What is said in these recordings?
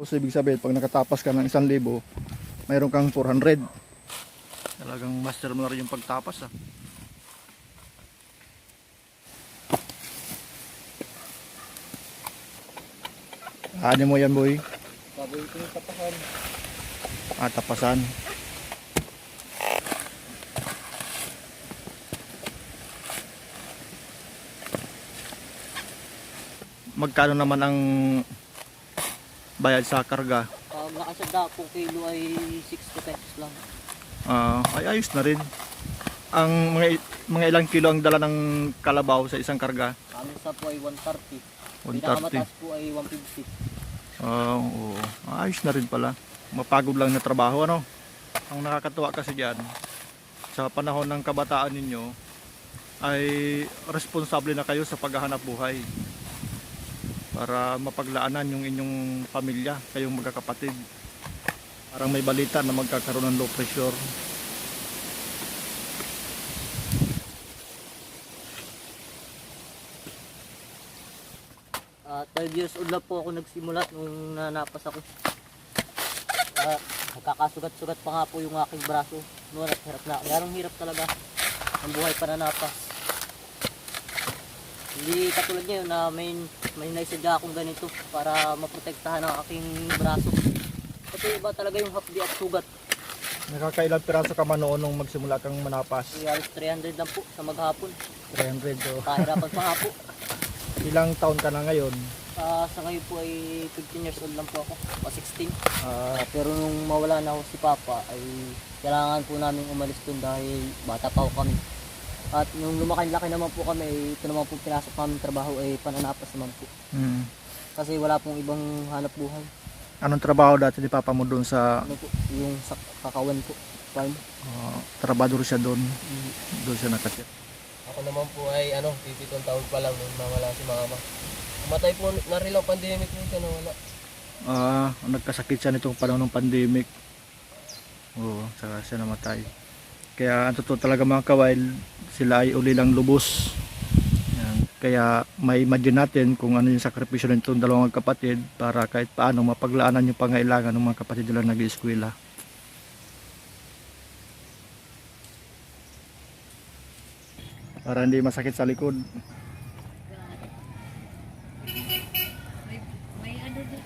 So, ibig sabihin, pag nakatapas ka ng 1,000, mayroon kang 400. Talagang master mo na rin yung pagtapas ah. Ano mo yan, boy? Sabi ko yung tapakan. Tapasan. Magkano naman ang bayad sa karga? Nakasada po kilo ay 60 pesos lang. Ay ayos na rin. Ang mga ilang kilo ang dala ng kalabaw sa isang karga? Amin sa po ay 130. 130. Pinakamataas po ay 150. Oo. Ayos na rin pala. Mapagod lang na trabaho, ano? Ang nakakatuwa kasi diyan, sa panahon ng kabataan ninyo ay responsable na kayo sa paghahanap buhay para mapaglaanan yung inyong pamilya, kayong magkakapatid. Parang may balita na magkakaroon ng low pressure. 12 years old lang po ako nagsimula nung nanapas ako. Nagkakasugat-sugat pa nga po yung aking braso. Noon at hirap na. Ganong hirap talaga ang buhay pananapas. Hindi katulad ngayon na may naisadya akong ganito para maprotektahan ang aking braso. Kasi iba talaga yung hapdi at sugat. Nakakailang piraso ka man noon nung magsimula kang manapas? Halos 300 lang po sa maghapon. 300. So, Kahirapan pa nga po. ilang taon ka na ngayon? Sa ngayon po ay 15 years old lang po ako. 16. Pero nung mawala na ako si Papa ay kailangan po namin umalis dun dahil bata pa ako kami. At nung lumaki-laki naman po kami, ito naman po pinasok namin trabaho ay pananapas naman po. Kasi wala pong ibang hanap buhay. Anong trabaho dati ni Papa mo doon sa... Ano po, yung sa kakawan po, farm. Trabador siya doon. Doon siya nakatira. Ako naman po ay 57 taon pa lang nung nawala si Mama. Umatay po na rin lang pandemic yung siya nawala. Nagkasakit siya nitong panahon ng pandemic. Oo, saka siya namatay. Kaya ang totoo talaga mga kawail, sila ay uli lang lubos. Yan. Kaya may imagine natin kung ano yung sakripisyo nitong dalawang kapatid para kahit paano mapaglaanan yung pangailangan ng mga kapatid nila nag-ieskwela. Para hindi masakit sa likod. May ano din.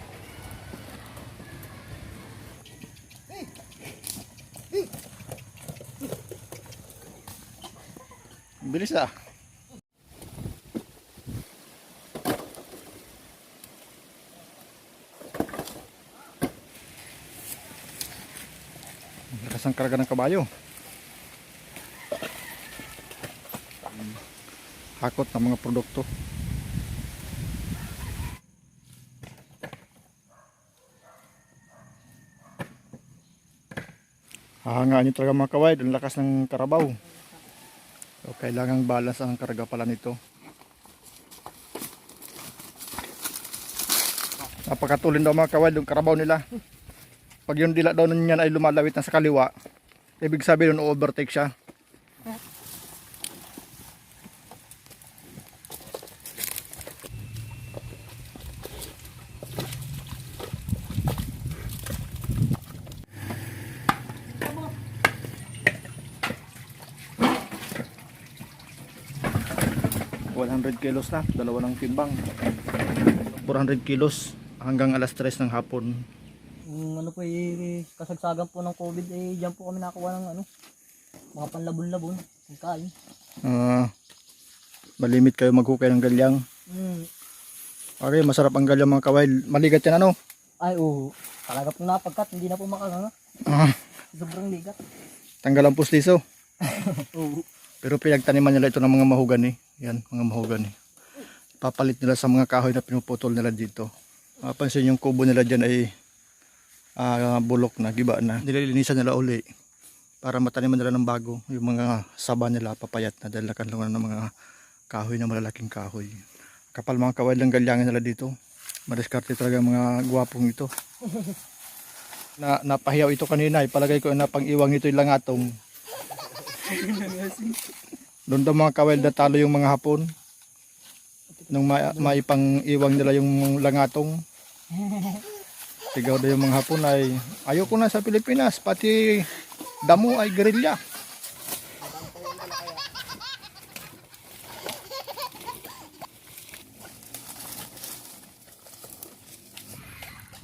Bilis ah. Lakas ang karga ng kabayo. Hakot ng mga produkto. Hahangaan nyo talaga mga kawaid, ang lakas ng karabaw. So, kailangang balance ang karga pala nito. Napakatulin daw mga kawaid yung karabaw nila. Pag yung dila daw niyan ay lumalawit na sa kaliwa, ibig sabihin nun overtake siya. Kilos na, dalawa ng timbang. 400 kilos hanggang alas 3 ng hapon. Ano po kasagsagan po ng COVID diyan po kami nakakuha ng mga panlabon-labon, ng kain. Malimit kayo maghukay ng galyang. Okay, masarap ang galyang mga kawail. Maligat yan ano? Ay oo, talaga po napagkat, hindi na po makakanga. Sobrang ligat. Tanggal ang pustiso. Oo. Pero pinagtaniman nila ito ng mga mahogani. Yan, mga mahogani. Papalit nila sa mga kahoy na pinuputol nila dito. Mapansin yung kubo nila dyan ay bulok na, giba na. Nililinisan nila uli para mataniman nila ng bago. Yung mga saba nila papayat na dahil nakanlungan ng mga kahoy na malalaking kahoy. Kapal mga kawail ng galyangin nila dito. Madiskarte talaga mga gwapong ito. Napahiyaw ito kanina. Palagay ko na pang-iwang ito yung langatong. Doon daw mga kawail natalo yung mga hapon nung maipang iwang nila yung langatong. Sigaw na yung mga Hapon ay ayoko na sa Pilipinas, pati damo ay gerilya.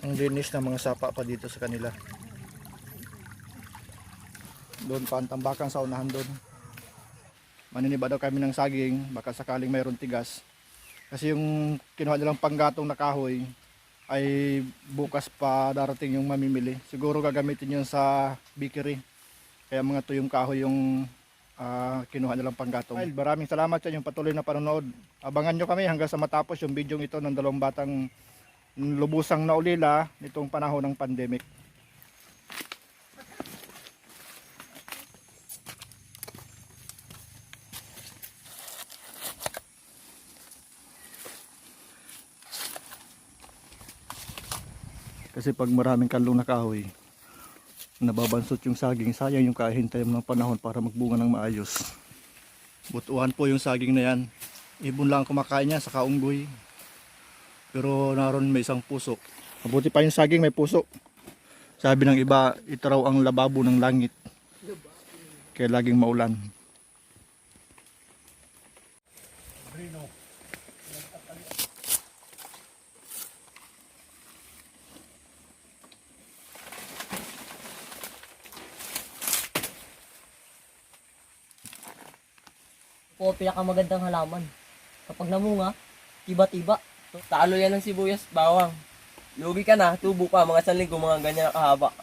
Ang linis ng mga sapa pa dito sa kanila. Doon pa ang tambakan sa unahan doon. Maniniba daw kami ng saging, baka sakaling mayroon tigas. Kasi yung kinuha nilang panggatong na kahoy ay bukas pa darating yung mamimili. Siguro gagamitin yun sa bakery. Kaya mga tuyong kahoy yung kinuha nilang panggatong. Ay, maraming salamat sa inyong patuloy na panonood. Abangan nyo kami hanggang sa matapos yung video ito ng dalawang batang lubusang naulila nitong panahon ng pandemic. Kasi pag maraming kalong na kahoy, nababansot yung saging, sayang yung kahintay mo ng panahon para magbunga ng maayos. Butuan po yung saging na yan. Ibon lang kumakain niya sa kaunggoy. Pero naroon may isang puso. Mabuti pa yung saging may puso. Sabi ng iba, ito raw ang lababo ng langit. Kaya laging maulan. Po pinakamagandang halaman. Kapag namunga, tiba-tiba. Talo yan ng sibuyas, bawang. Lugi ka na, tubo pa, mga 1 linggo, mga ganyan na kahaba.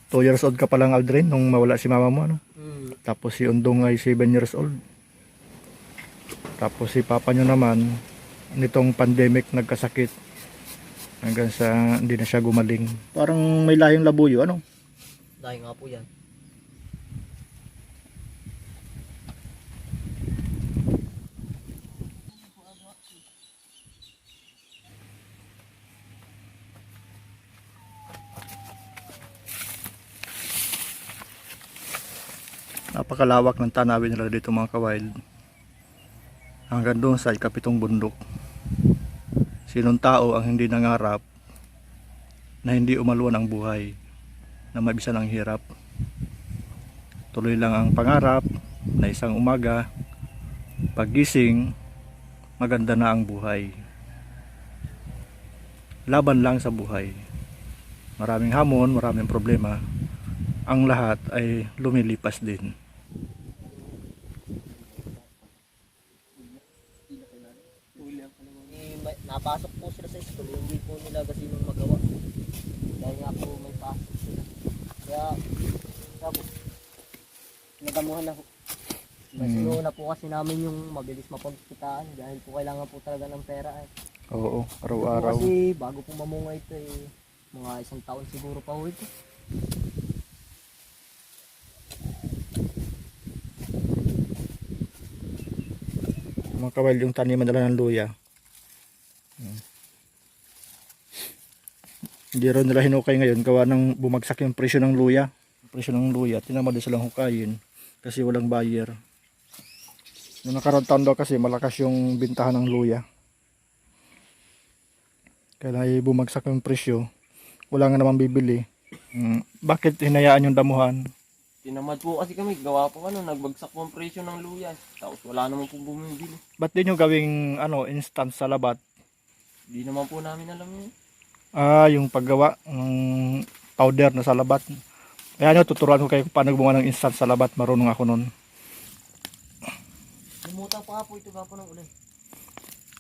Two years old ka pa lang, Aldrin, nung mawala si mama mo, ano? Tapos si Undong ay 7 years old. Tapos si papa nyo naman, nitong pandemic nagkasakit. Hanggang sa hindi na siya gumaling. Parang may lahing labuyo, ano? Dahil nga po yan. Napakalawak ng tanawin nila dito mga kawild. Hanggang doon sa ikapitong bundok. Sinong tao ang hindi nangarap na hindi umaluan ang buhay, na mabisan ang hirap. Tuloy lang ang pangarap na isang umaga, paggising, maganda na ang buhay. Laban lang sa buhay. Maraming hamon, maraming problema. Ang lahat ay lumilipas din. Napasok po sila sa school, hindi po nila kasi nung magawa. Dahil nga po may pasok sila. Kaya, sabi, nagamuhan na po. Sinuuna po kasi namin yung mabilis mapagkitaan dahil po kailangan po talaga ng pera. Oo, araw-araw. Kasi bago po mamunga ito mga 1 taon siguro pa ho ito. Mga kawild, yung taniman nila ng luya. Hindi rin nila hinukay ngayon gawa ng bumagsak yung presyo ng luya. Presyo ng luya, tinamad silang hukayin kasi walang buyer. Noong nakaraang taon daw kasi malakas yung bintahan ng luya. Kaya ay bumagsak yung presyo, wala nga naman bibili. Bakit hinayaan yung damuhan? Tinamad po kasi kami, gawa po nagbagsak po ang presyo ng luyas. Tapos wala naman po bumibili. Ba't di nyo gawing instant sa labat? Di naman po namin alam yun. Yung paggawa ng powder na sa labat. Kaya nyo, tuturuan ko kayo kung paano gumawa ng instant sa labat. Marunong ako nun. Lumutan pa nga po ito gapo ng ulan.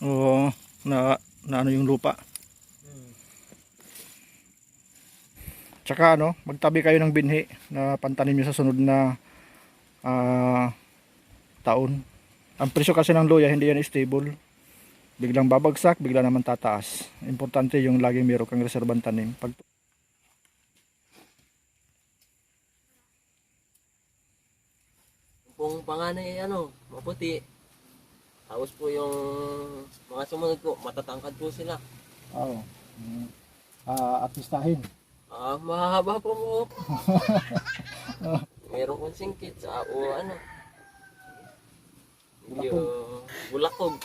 Oo, na ano yung lupa. Tsaka magtabi kayo ng binhi na pantanim nyo sa sunod na taon. Ang presyo kasi ng luya hindi yan stable. Biglang babagsak, bigla naman tataas. Importante yung laging meron kang reserbang tanim. Kung panganay ay maputi. Tapos po yung mga sumunod po, matatangkad po sila. Oo. Artistahin. Mahahaba po mo. mayroon kong singkit sa o ano. Yung bulakog.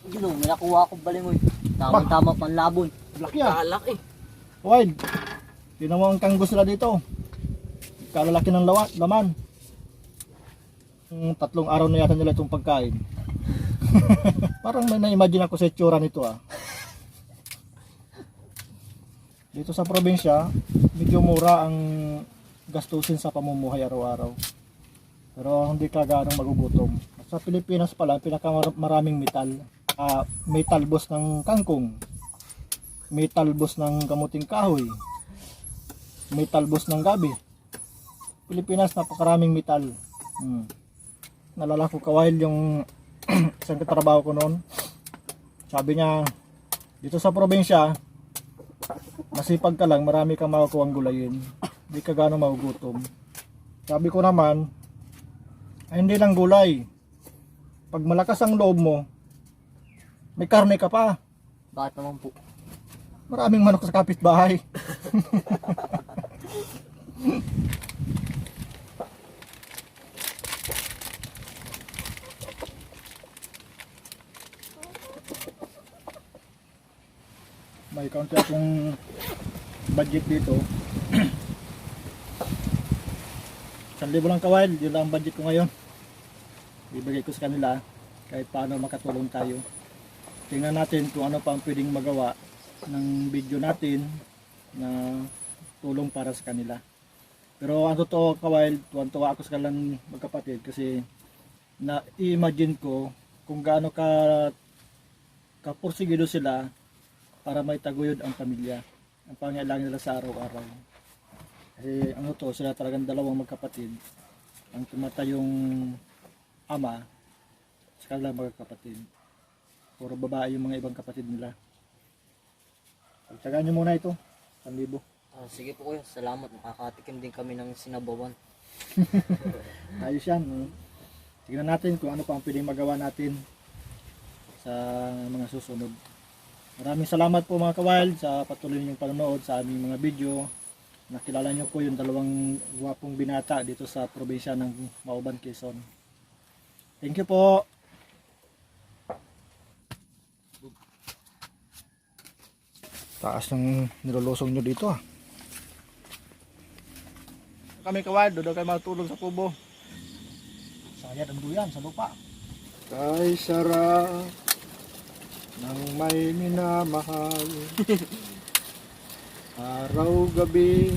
Yun o, may nakuha akong balingoy. Tamang-tama panlabon. Laki ah. Kalaki. Wild. Tingnan mo ang kanggos nila dito. Kalalaki ng laman. 3 araw na yata nila itong pagkain. Parang may na-imagine ako sa itsura nito ah. Dito sa probinsya, medyo mura ang gastusin sa pamumuhay araw-araw. Pero hindi ka ganong magugutom. Sa Pilipinas pala, pinakamaraming metal. May talbos ng kangkong. May talbos ng kamuting kahoy. May talbos ng gabi. Pilipinas, napakaraming metal. Nalala ko kawahil yung isang katrabaho ko noon. Sabi niya, dito sa probinsya, masipag ka lang, marami kang makukuha ang gulayin. Hindi ka gano'ng magugutom. Sabi ko naman, ay hindi lang gulay. Pag malakas ang loob mo, may karne ka pa. Bakit naman po? Maraming manok sa kapitbahay. May kaunti akong budget dito. 1,000 lang kawail, yun lang ang budget ko ngayon. Ibigay ko sa kanila kahit paano makatulong tayo. Tingnan natin kung ano pa ang pwedeng magawa ng video natin na tulong para sa kanila. Pero ang totoo kawail, tuwan-tuwa ako sa kanilang magkapatid kasi na-imagine ko kung gaano kapursigido sila para may taguyod ang pamilya, ang pangailangan nila sa araw-araw. Kasi ano to, sila talagang dalawang magkapatid, ang tumatayong ama sa kanilang magkapatid. Puro babae yung mga ibang kapatid nila. Pagtagaan nyo muna ito, 1,000. Sige po kuya, salamat. Nakakatikim din kami ng sinabawan. Ayos yan. Tignan natin kung ano pa ang pwedeng magawa natin sa mga susunod. Maraming salamat po mga kawild sa patuloy niyong panonood sa aming mga video. Nakilala niyo po yung 2 gwapong binata dito sa probinsya ng Mauban, Quezon. Thank you po. Taas ng nilulusong nyo dito ah. Kami kawild, doon kayo matulog sa kubo. Sayad ang duyan sa lupa. Kay sarap nang may minamahal. Araw-gabi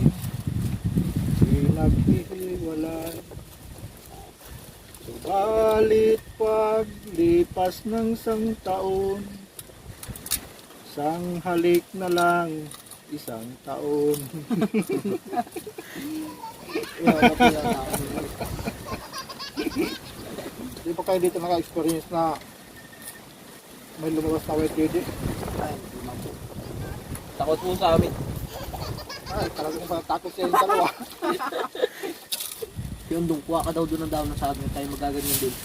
pinaghihiwalay. Subalit paglipas ng 1 taon, isang halik na lang, 1 taon. Hindi pa kayo dito naka-experience na may lumabas na white lady? Ay, hindi man po. Takot po sa amin. Ay, talagang takot siya yung dalawa. Yung dungkuha ka daw doon ang daw na sabi tayo magaganyan din.